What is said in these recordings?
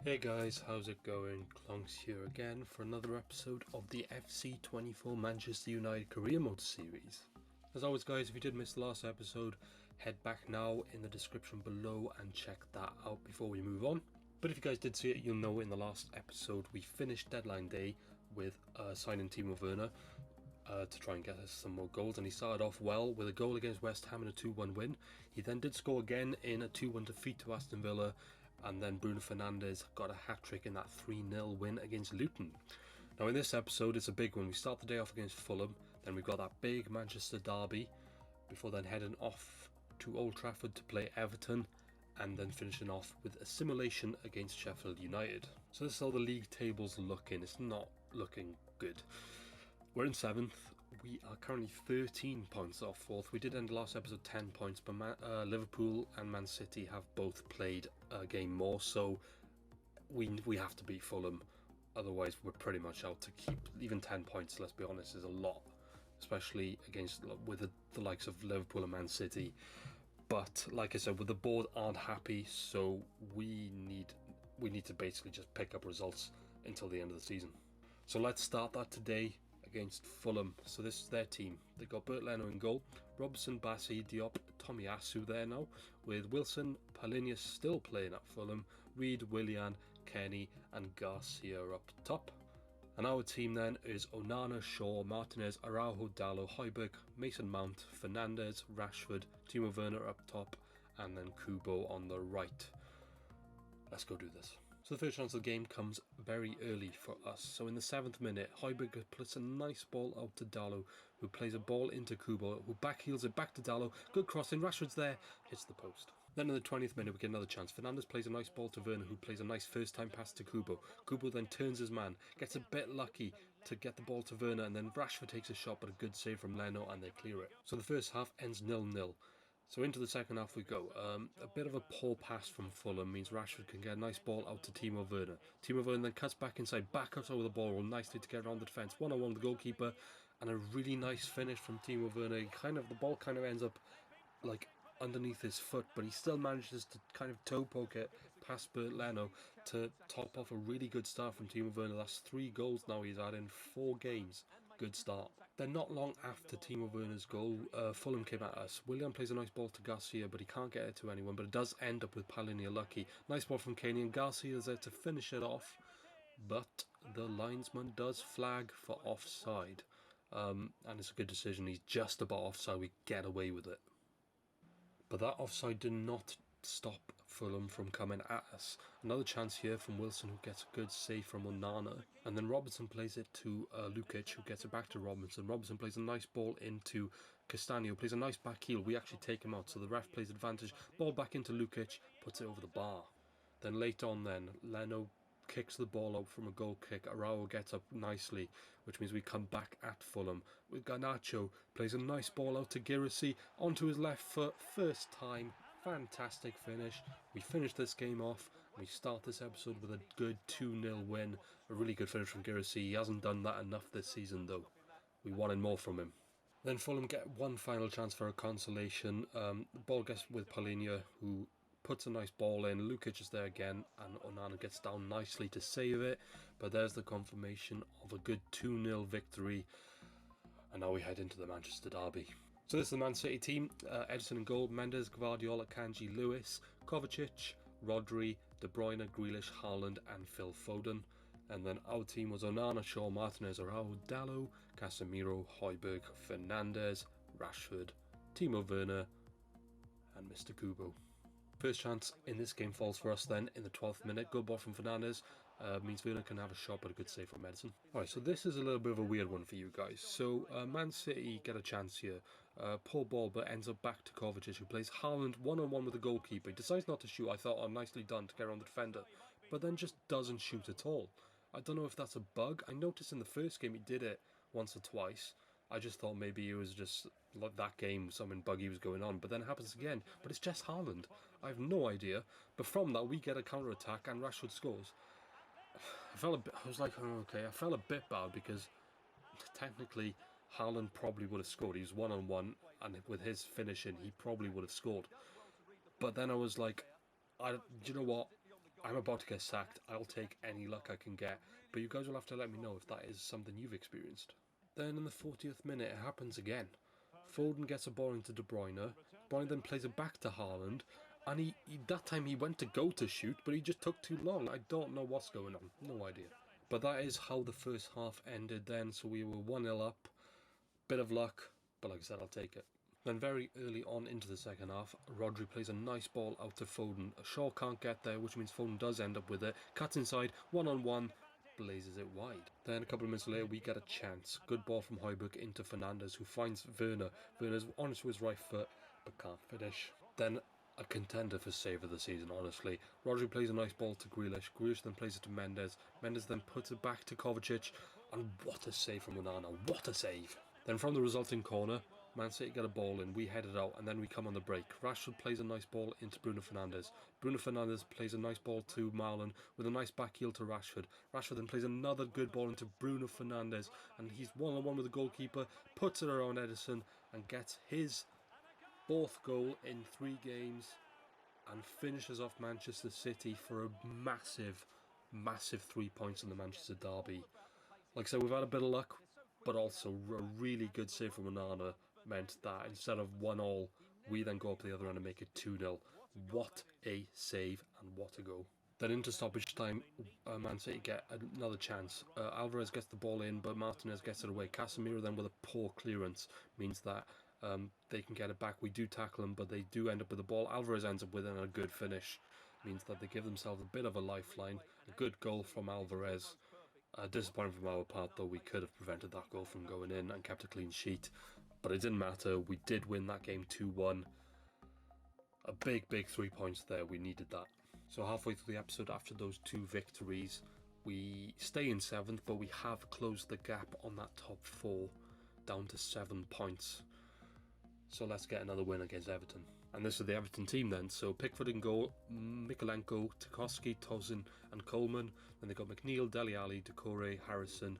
Hey guys, how's it going? Klonks here again for another episode of the FC24 Manchester United Career Mode series. As always guys, if you did miss the last episode, head back now in the description below and check that out before we move on. But if you guys did see it, you'll know in the last episode we finished deadline day with signing Timo Werner to try and get us some more goals, and he started off well with a goal against West Ham in a 2-1 win. He then did score again in a 2-1 defeat to Aston Villa, and then Bruno Fernandes got a hat-trick in that 3-0 win against Luton. Now in this episode it's a big one. We start the day off against Fulham, then we've got that big Manchester derby, before then heading off to Old Trafford to play Everton, and then finishing off with a simulation against Sheffield United. So this is how the league table's looking. It's not looking good. We're in 7th. We are currently 13 points off 4th. We did end the last episode 10 points, but Liverpool and Man City have both played a game more, so we have to beat Fulham. Otherwise, we're pretty much out to keep. Even 10 points, let's be honest, is a lot, especially against with the likes of Liverpool and Man City. But like I said, the board aren't happy, so we need to basically just pick up results until the end of the season. So let's start that today against Fulham. So this is their team. They got Bert Leno in goal, Robertson, Bassi, Diop, Tomiyasu there now, with Wilson, Palhinha still playing at Fulham, Reed, Willian, Kenny and Garcia up top. And our team then is Onana, Shaw, Martinez, Araujo, Dalot, Højbjerg, Mason Mount, Fernandes, Rashford, Timo Werner up top, and then Kubo on the right. Let's go do this. So the first chance of the game comes very early for us. So in the 7th minute, Højbjerg puts a nice ball out to Dalot, who plays a ball into Kubo, who backheels it back to Dalot. Good crossing, Rashford's there, hits the post. Then in the 20th minute we get another chance. Fernandes plays a nice ball to Werner, who plays a nice first time pass to Kubo. Kubo then turns his man, gets a bit lucky to get the ball to Werner, and then Rashford takes a shot, but a good save from Leno, and they clear it. So the first half ends 0-0. So into the second half we go. A bit of a poor pass from Fulham means Rashford can get a nice ball out to Timo Werner. Timo Werner then cuts back inside, back up over the ball nicely to get around the defence. 1-on-1 with the goalkeeper, and a really nice finish from Timo Werner. The ball kind of ends up like underneath his foot, but he still manages to kind of toe poke it past Bert Leno to top off a really good start from Timo Werner. That's 3 goals now he's had in 4 games. Good start. Then not long after Timo Werner's goal, Fulham came at us. Willian plays a nice ball to Garcia, but he can't get it to anyone, but it does end up with Palhinha lucky. Nice ball from Kenny, and Garcia is there to finish it off, but the linesman does flag for offside, and it's a good decision. He's just about offside. We get away with it. But that offside did not stop Fulham from coming at us. Another chance here from Wilson, who gets a good save from Onana. And then Robertson plays it to Lukic, who gets it back to Robinson. Robinson plays a nice ball into Castagne, plays a nice back heel. We actually take him out, so the ref plays advantage. Ball back into Lukic, puts it over the bar. Then later on Leno kicks the ball out from a goal kick. Araujo gets up nicely, which means we come back at Fulham with Garnacho, plays a nice ball out to Girassi onto his left foot, first time. Fantastic finish. We finish this game off, and we start this episode with a good 2-0 win. A really good finish from Girassi. He hasn't done that enough this season though. We wanted more from him. Then Fulham get one final chance for a consolation. The ball gets with Palhinha, who puts a nice ball in. Lukic is there again, and Onana gets down nicely to save it. But there's the confirmation of a good 2-0 victory. And now we head into the Manchester derby. So this is the Man City team. Edison in goal, Mendes, Gvardiol, Akanji, Lewis, Kovacic, Rodri, De Bruyne, Grealish, Haaland and Phil Foden. And then our team was Onana, Shaw, Martinez, Araujo, Dalot, Casemiro, Højbjerg, Fernandes, Rashford, Timo Werner and Mr. Kubo. First chance in this game falls for us then in the 12th minute. Good ball from Fernandes means Werner can have a shot, but a good save from Edison. Alright, so this is a little bit of a weird one for you guys. So Man City get a chance here. Poor ball, but ends up back to Kovacic, who plays Haaland 1-on-1 with the goalkeeper. He decides not to shoot. I thought, nicely done to get around the defender, but then just doesn't shoot at all. I don't know if that's a bug. I noticed in the first game he did it once or twice. I just thought maybe it was just like that game, something buggy was going on, but then it happens again. But it's just Haaland. I have no idea. But from that, we get a counter-attack and Rashford scores. I was like, oh, okay. I felt a bit bad because technically Haaland probably would have scored. He was 1-on-1, and with his finishing, he probably would have scored. But then I was like, you know what? I'm about to get sacked. I'll take any luck I can get, but you guys will have to let me know if that is something you've experienced. Then in the 40th minute, it happens again. Foden gets a ball into De Bruyne. De Bruyne then plays it back to Haaland, and that time he went to go to shoot, but he just took too long. I don't know what's going on. No idea. But that is how the first half ended then, so we were 1-0 up. Bit of luck, but like I said, I'll take it. Then very early on into the second half, Rodri plays a nice ball out to Foden. Shaw can't get there, which means Foden does end up with it. Cuts inside, one-on-one, blazes it wide. Then a couple of minutes later, we get a chance. Good ball from Højbjerg into Fernandes, who finds Werner. Werner's onto his right foot, but can't finish. Then a contender for save of the season, honestly. Rodri plays a nice ball to Grealish. Grealish then plays it to Mendes. Mendes then puts it back to Kovacic, and what a save from Onana. What a save. Then from the resulting corner, Man City get a ball in, we head it out, and then we come on the break. Rashford plays a nice ball into Bruno Fernandes. Bruno Fernandes plays a nice ball to Marlon with a nice back heel to Rashford. Rashford then plays another good ball into Bruno Fernandes, and he's one-on-one with the goalkeeper, puts it around Edison, and gets his 4th goal in 3 games, and finishes off Manchester City for a massive 3 points in the Manchester derby. Like I said, we've had a bit of luck, but also a really good save from Onana meant that instead of 1-1, we then go up the other end and make it 2-0. What a save and what a goal. Then into stoppage time, Man City get another chance. Alvarez gets the ball in, but Martinez gets it away. Casemiro then with a poor clearance means that they can get it back. We do tackle them, but they do end up with the ball. Alvarez ends up with it, and a good finish means that they give themselves a bit of a lifeline. A good goal from Alvarez. Disappointing from our part, though. We could have prevented that goal from going in and kept a clean sheet, but it didn't matter. We did win that game 2-1. A big 3 points there. We needed that. So halfway through the episode, after those 2 victories, we stay in 7th, but we have closed the gap on that top 4 down to 7 points. So let's get another win against Everton. And this is the Everton team then. So Pickford in goal, Mikolenko, Tarkowski, Tosin and Coleman. Then they've got McNeil, Dele Alli, Doucouré, Harrison,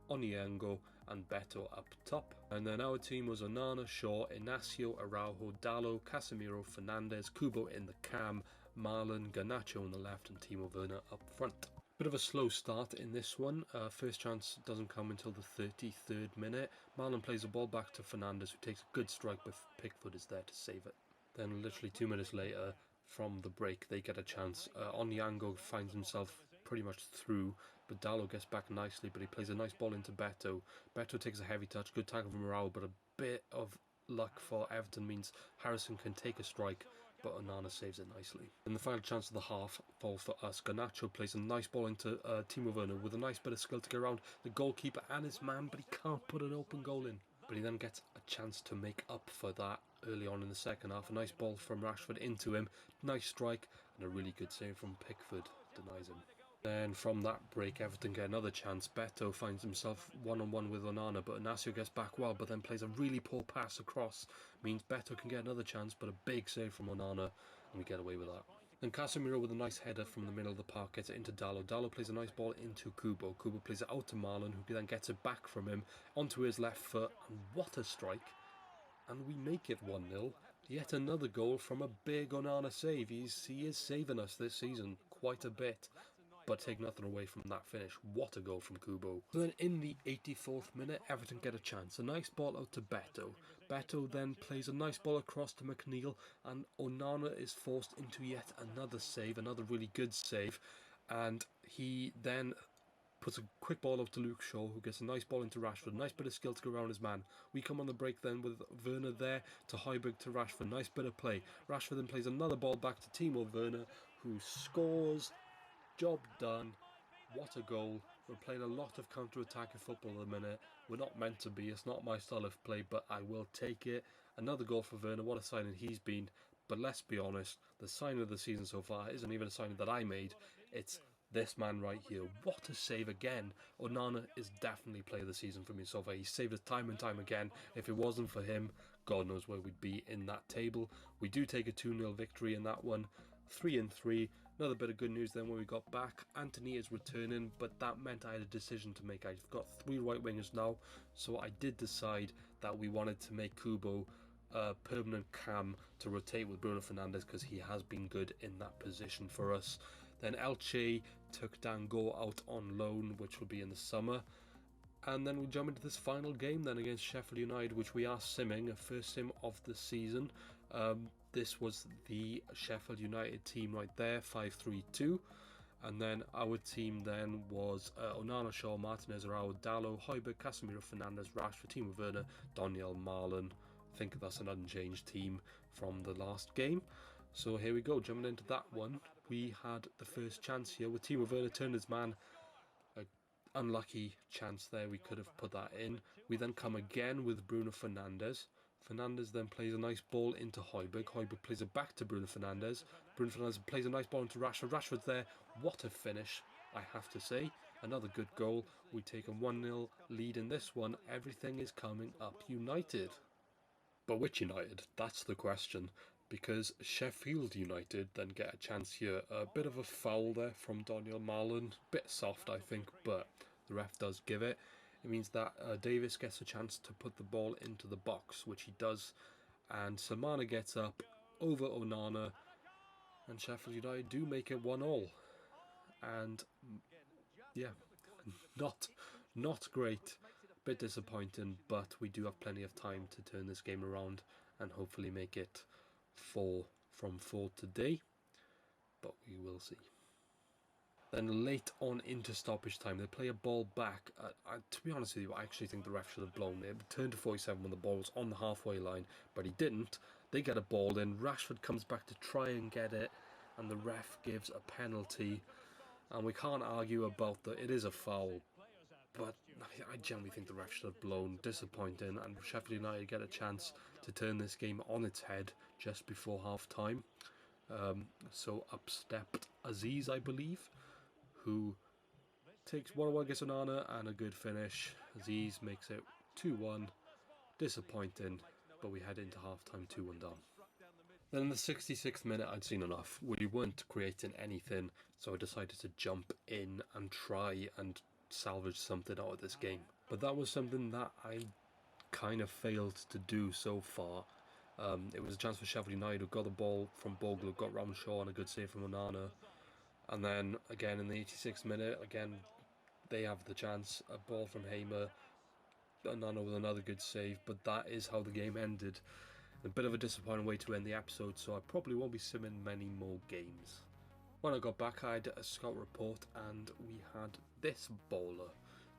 Onyango and Beto up top. And then our team was Onana, Shaw, Inacio, Araujo, Dalot, Casemiro, Fernandes, Kubo in the cam, Marlon, Garnacho on the left and Timo Werner up front. Bit of a slow start in this one. First chance doesn't come until the 33rd minute. Marlon plays the ball back to Fernandes, who takes a good strike, but Pickford is there to save it. Then literally 2 minutes later, from the break, they get a chance. Onyango finds himself pretty much through, but Dalot gets back nicely, but he plays a nice ball into Beto. Beto takes a heavy touch, good tackle from Raul, but a bit of luck for Everton means Harrison can take a strike, but Onana saves it nicely. And the final chance of the half falls for us. Garnacho plays a nice ball into Timo Werner with a nice bit of skill to get around the goalkeeper and his man, but he can't put an open goal in. But he then gets a chance to make up for that early on in the second half. A nice ball from Rashford into him, nice strike, and a really good save from Pickford denies him. Then from that break, Everton get another chance. Beto finds himself one-on-one with Onana, but Inacio gets back well, but then plays a really poor pass across. Means Beto can get another chance, but a big save from Onana, and we get away with that. Then Casemiro with a nice header from the middle of the park gets it into Dalot. Dalot plays a nice ball into Kubo. Kubo plays it out to Marlon, who then gets it back from him onto his left foot, and what a strike. And we make it 1-0. Yet another goal from a big Onana save. He is saving us this season quite a bit. But take nothing away from that finish. What a goal from Kubo. So then in the 84th minute, Everton get a chance. A nice ball out to Beto. Beto then plays a nice ball across to McNeil, and Onana is forced into yet another save, another really good save. And he then puts a quick ball out to Luke Shaw, who gets a nice ball into Rashford. Nice bit of skill to go around his man. We come on the break then with Werner there to Højbjerg to Rashford. Nice bit of play. Rashford then plays another ball back to Timo Werner, who scores. Job done. What a goal. We're playing a lot of counter-attacking football at the minute. We're not meant to be. It's not my style of play, but I will take it. Another goal for Werner. What a signing he's been. But let's be honest, the signing of the season so far isn't even a signing that I made. It's this man right here. What a save again. Onana is definitely player of the season for me so far. He's saved us time and time again. If it wasn't for him, God knows where we'd be in that table. We do take a 2-0 victory in that one. 3-3. Another bit of good news then when we got back. Anthony is returning, but that meant I had a decision to make. I've got 3 right wingers now, so I did decide that we wanted to make Kubo a permanent cam to rotate with Bruno Fernandes because he has been good in that position for us. Then Elche took Dango out on loan, which will be in the summer. And then we jump into this final game then against Sheffield United, which we are simming, a first sim of the season. This was the Sheffield United team right there, 5-3-2. And then our team then was Onana, Shaw, Martinez, Arau, Dallo, Højbjerg, Casemiro, Fernandes, Rashford, Timo Werner, Daniel Marlon. I think that's an unchanged team from the last game. So here we go, jumping into that one. We had the first chance here with Timo Werner turned his man. Unlucky chance there, we could have put that in. We then come again with Bruno Fernandes. Fernandes then plays a nice ball into Højbjerg. Højbjerg plays it back to Bruno Fernandes. Bruno Fernandes plays a nice ball into Rashford. Rashford's there. What a finish, I have to say. Another good goal. We take a 1-0 lead in this one. Everything is coming up United. But which United? That's the question. Because Sheffield United then get a chance here. A bit of a foul there from Daniel Marlon. Bit soft, I think, but the ref does give it. It means that Davis gets a chance to put the ball into the box, which he does. And Samana gets up over Onana. And Sheffield United do make it 1-1. And yeah, not great. Bit disappointing, but we do have plenty of time to turn this game around and hopefully make it 4 from 4 today. But we will see. Then late on into stoppage time, they play a ball back. To be honest with you, I actually think the ref should have blown it. Turned to 47 when the ball was on the halfway line, but he didn't. They get a ball in. Rashford comes back to try and get it, and the ref gives a penalty. And we can't argue about that. It is a foul. But I generally think the ref should have blown. Disappointing. And Sheffield United get a chance to turn this game on its head just before half time. So up stepped Aziz, I believe, who takes 1-1 against Onana and a good finish. Aziz makes it 2-1. Disappointing, but we head into half-time 2-1 down. Then in the 66th minute, I'd seen enough. We weren't creating anything, so I decided to jump in and try and salvage something out of this game. But that was something that I kind of failed to do so far. It was a chance for Sheffield United, who got the ball from Bogle, got round Shaw and a good save from Onana. And then again in the 86th minute, again they have the chance, a ball from Hamer, Onana with another good save, but that is how the game ended. A bit of a disappointing way to end the episode, so I probably won't be simming many more games. When I got back, I had a scout report and we had this bowler,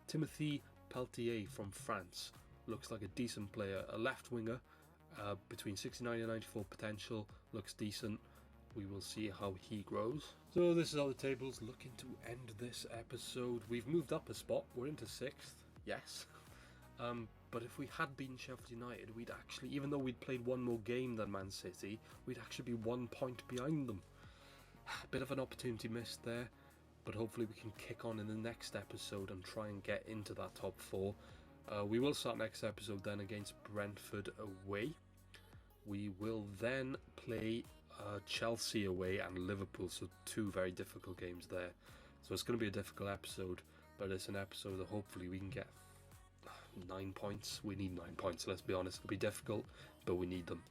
Timothy Peltier from France. Looks like a decent player, a left winger, between 69 and 94 potential, looks decent. We will see how he grows. So this is how the table's looking to end this episode. We've moved up a spot, we're into 6th, yes. But if we had beaten Sheffield United, we'd actually, even though we'd played one more game than Man City, we'd actually be 1 point behind them. A bit of an opportunity missed there, but hopefully we can kick on in the next episode and try and get into that top 4. We will start next episode then against Brentford away. We will then play Chelsea away and Liverpool, so 2 very difficult games there. So it's going to be a difficult episode, but it's an episode that hopefully we can get 9 points. We need 9 points, let's be honest. It'll be difficult, but we need them.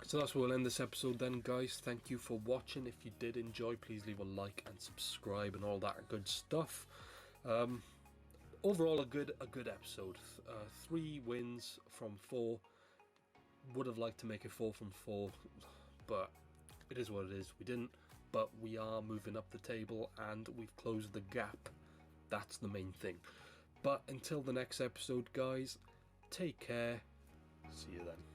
So that's where we'll end this episode then, guys. Thank you for watching. If you did enjoy, please leave a like and subscribe and all that good stuff. Overall, a good episode. 3 wins from 4. Would have liked to make it 4 from 4, but it is what it is. We didn't, but we are moving up the table and we've closed the gap. That's the main thing. But until the next episode, guys, take care. See you then.